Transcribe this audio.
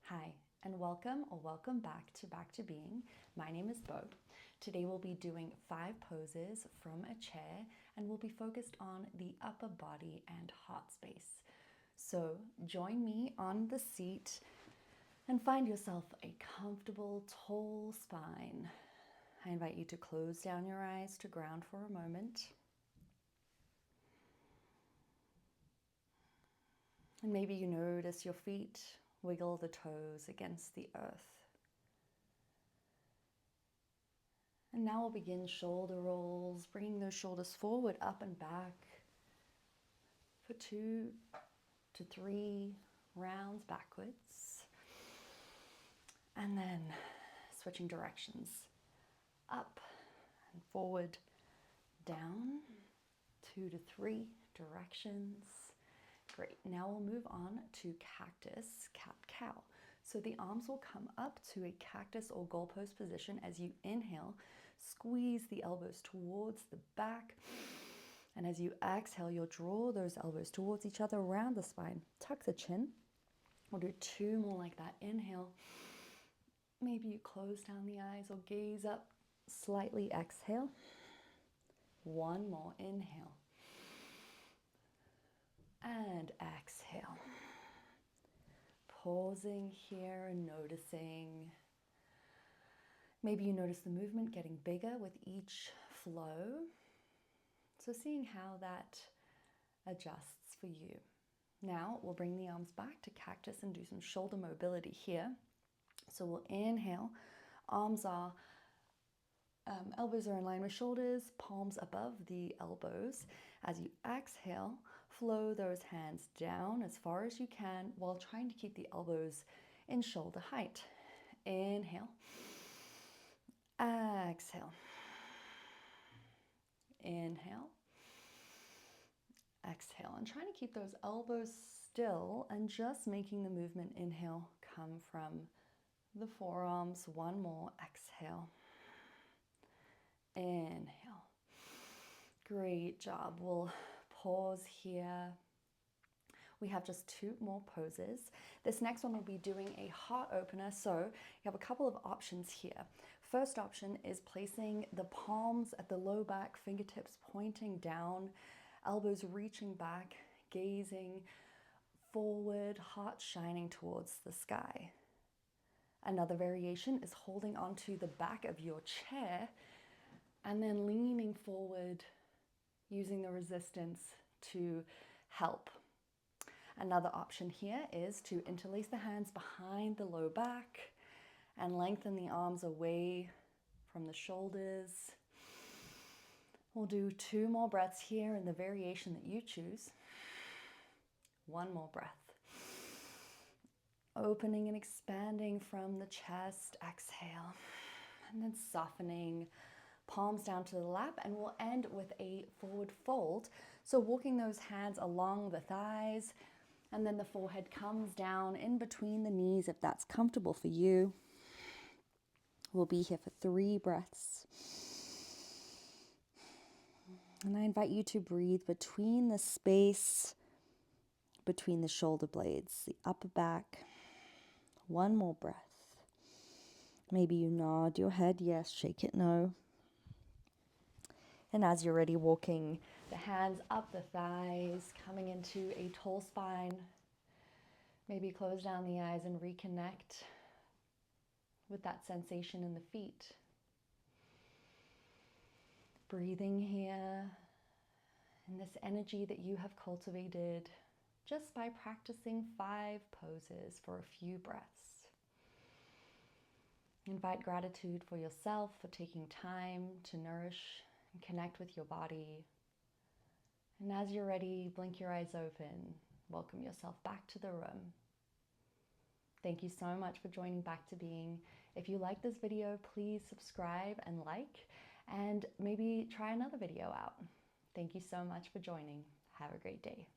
Hi, and welcome or welcome back to Being. My name is Bo. Today we'll be doing 5 poses from a chair and we'll be focused on the upper body and heart space. So join me on the seat and find yourself a comfortable, tall spine. I invite you to close down your eyes to ground for a moment. And maybe you notice your feet wiggle the toes against the earth. And now we'll begin shoulder rolls, bringing those shoulders forward, up and back for 2 to 3 rounds backwards. And then switching directions, up and forward, down, 2 to 3 directions. Great. Now we'll move on to Cactus Cat Cow. So the arms will come up to a cactus or goal pose position as you inhale. Squeeze the elbows towards the back. And as you exhale, you'll draw those elbows towards each other around the spine. Tuck the chin. We'll do 2 more like that. Inhale. Maybe you close down the eyes or gaze up. Slightly exhale. 1 more. Inhale. And exhale. Pausing here and noticing. Maybe you notice the movement getting bigger with each flow. So seeing how that adjusts for you. Now we'll bring the arms back to cactus and do some shoulder mobility here. So we'll inhale. Elbows are in line with shoulders, palms above the elbows. As you exhale, flow those hands down as far as you can while trying to keep the elbows in shoulder height. Inhale. Exhale. Inhale. Exhale. And trying to keep those elbows still and just making the movement inhale come from the forearms. 1 more. Exhale. Inhale. Great job. We'll pause here. We have just 2 more poses. This next one will be doing a heart opener. So you have a couple of options here. First option is placing the palms at the low back, fingertips pointing down, elbows reaching back, gazing forward, heart shining towards the sky. Another variation is holding onto the back of your chair and then leaning forward, using the resistance to help. Another option here is to interlace the hands behind the low back and lengthen the arms away from the shoulders. We'll do 2 more breaths here in the variation that you choose. 1 more breath. Opening and expanding from the chest, exhale, and then softening. Palms down to the lap, and we'll end with a forward fold. So walking those hands along the thighs, and then the forehead comes down in between the knees if that's comfortable for you. We'll be here for 3 breaths. And I invite you to breathe between the space, between the shoulder blades, the upper back. 1 more breath. Maybe you nod your head yes, shake it no. And as you're ready, walking the hands up the thighs, coming into a tall spine. Maybe close down the eyes and reconnect with that sensation in the feet. Breathing here in this energy that you have cultivated just by practicing 5 poses for a few breaths. Invite gratitude for yourself for taking time to nourish and connect with your body. And as you're ready, blink your eyes open. Welcome yourself back to the room. Thank you so much for joining Back to Being. If you like this video, please subscribe and like, and maybe try another video out. Thank you so much for joining. Have a great day.